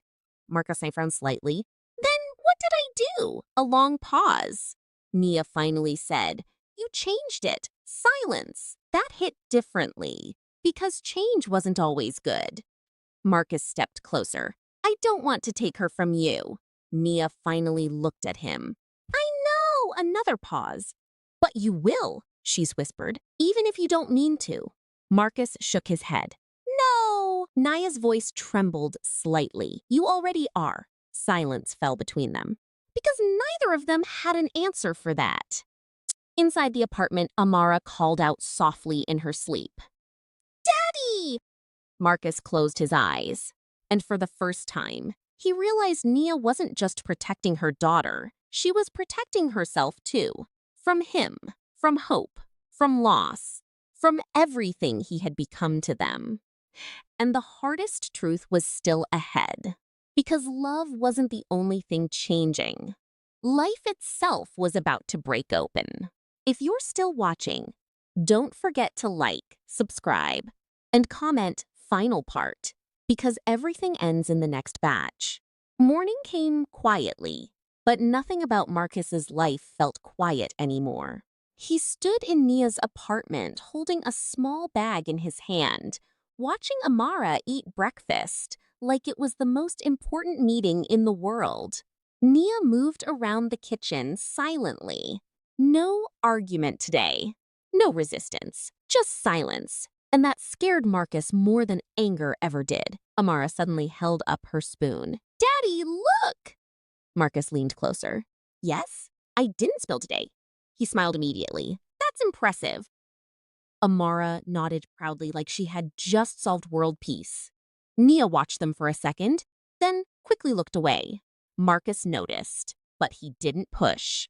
Marcus frowned slightly. Then what did I do? A long pause. Nia finally said, you changed it. Silence. That hit differently. Because change wasn't always good. Marcus stepped closer. I don't want to take her from you. Nia finally looked at him. I know! Another pause. But you will, she's whispered, even if you don't mean to. Marcus shook his head. No! Nia's voice trembled slightly. You already are. Silence fell between them. Because neither of them had an answer for that. Inside the apartment, Amara called out softly in her sleep. Daddy! Marcus closed his eyes. And for the first time, he realized Nia wasn't just protecting her daughter. She was protecting herself too. From him, from hope, from loss, from everything he had become to them. And the hardest truth was still ahead. Because love wasn't the only thing changing. Life itself was about to break open. If you're still watching, don't forget to like, subscribe, and comment final part, because everything ends in the next batch. Morning came quietly, but nothing about Marcus's life felt quiet anymore. He stood in Nia's apartment holding a small bag in his hand, watching Amara eat breakfast like it was the most important meeting in the world. Nia moved around the kitchen silently. No argument today. No resistance. Just silence. And that scared Marcus more than anger ever did. Amara suddenly held up her spoon. Daddy, look! Marcus leaned closer. Yes, I didn't spill today. He smiled immediately. That's impressive. Amara nodded proudly like she had just solved world peace. Nia watched them for a second, then quickly looked away. Marcus noticed, but he didn't push.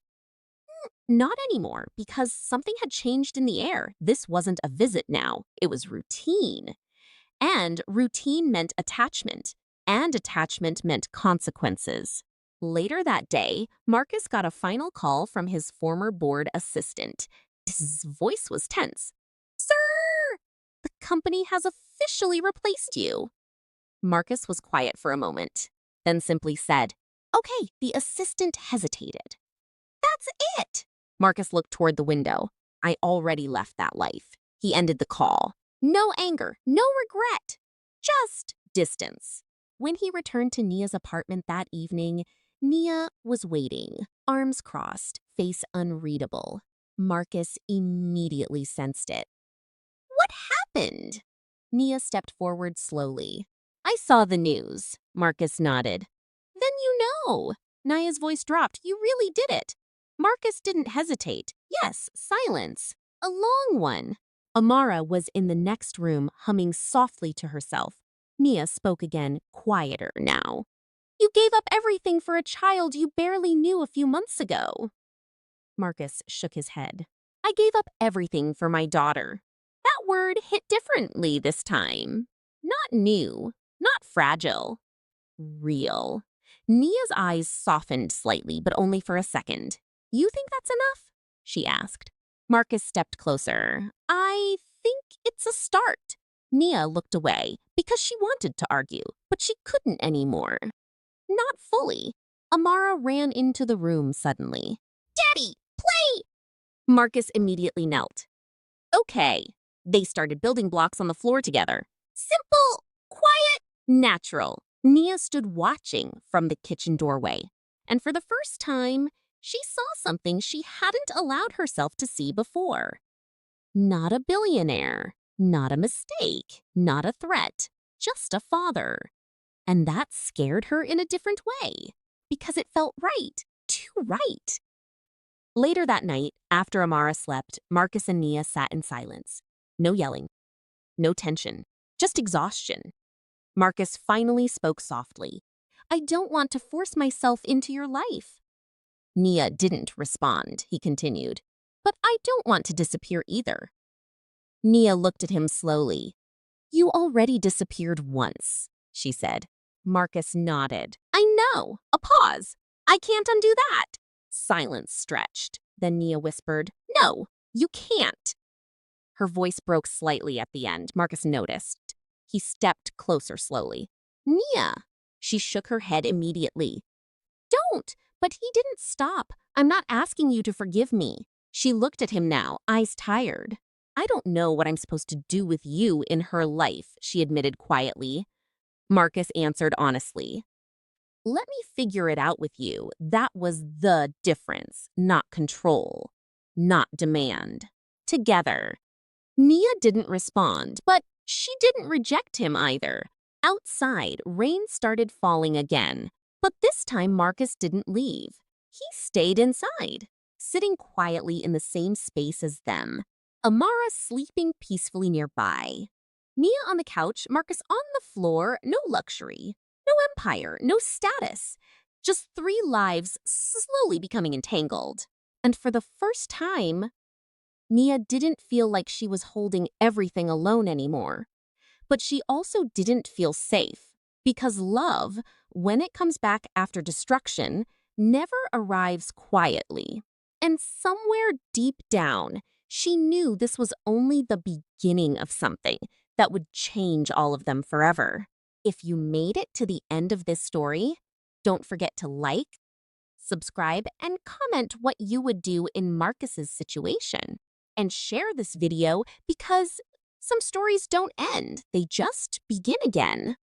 Not anymore, because something had changed in the air. This wasn't a visit now. It was routine. And routine meant attachment, and attachment meant consequences. Later that day, Marcus got a final call from his former board assistant. His voice was tense. Sir, the company has officially replaced you. Marcus was quiet for a moment, then simply said, Okay, the assistant hesitated. That's it. Marcus looked toward the window. I already left that life. He ended the call. No anger, no regret, just distance. When he returned to Nia's apartment that evening, Nia was waiting, arms crossed, face unreadable. Marcus immediately sensed it. What happened? Nia stepped forward slowly. I saw the news, Marcus nodded. Then you know. Nia's voice dropped. You really did it. Marcus didn't hesitate. Yes, silence. A long one. Amara was in the next room, humming softly to herself. Nia spoke again, quieter now. You gave up everything for a child you barely knew a few months ago. Marcus shook his head. I gave up everything for my daughter. That word hit differently this time. Not new, not fragile. Real. Nia's eyes softened slightly, but only for a second. You think that's enough? She asked. Marcus stepped closer. I think it's a start. Nia looked away because she wanted to argue, but she couldn't anymore. Not fully. Amara ran into the room suddenly. Daddy, play! Marcus immediately knelt. Okay. They started building blocks on the floor together. Simple, quiet, natural. Nia stood watching from the kitchen doorway. And for the first time, she saw something she hadn't allowed herself to see before. Not a billionaire, not a mistake, not a threat, just a father. And that scared her in a different way, because it felt right, too right. Later that night, after Amara slept, Marcus and Nia sat in silence. No yelling, no tension, just exhaustion. Marcus finally spoke softly. I don't want to force myself into your life. Nia didn't respond, he continued. But I don't want to disappear either. Nia looked at him slowly. You already disappeared once, she said. Marcus nodded. I know. A pause. I can't undo that. Silence stretched. Then Nia whispered, No, you can't. Her voice broke slightly at the end. Marcus noticed. He stepped closer slowly. Nia. She shook her head immediately. Don't. But he didn't stop. I'm not asking you to forgive me. She looked at him now, eyes tired. I don't know what I'm supposed to do with you in her life, she admitted quietly. Marcus answered honestly. Let me figure it out with you. That was the difference, not control, not demand. Together. Nia didn't respond, but she didn't reject him either. Outside, rain started falling again, but this time Marcus didn't leave. He stayed inside, sitting quietly in the same space as them. Amara sleeping peacefully nearby. Nia on the couch, Marcus on the floor, no luxury, no empire, no status. Just three lives slowly becoming entangled. And for the first time, Nia didn't feel like she was holding everything alone anymore. But she also didn't feel safe, because love, when it comes back after destruction, never arrives quietly. And somewhere deep down, she knew this was only the beginning of something that would change all of them forever. If you made it to the end of this story, don't forget to like, subscribe, and comment what you would do in Marcus's situation. And share this video because some stories don't end, they just begin again.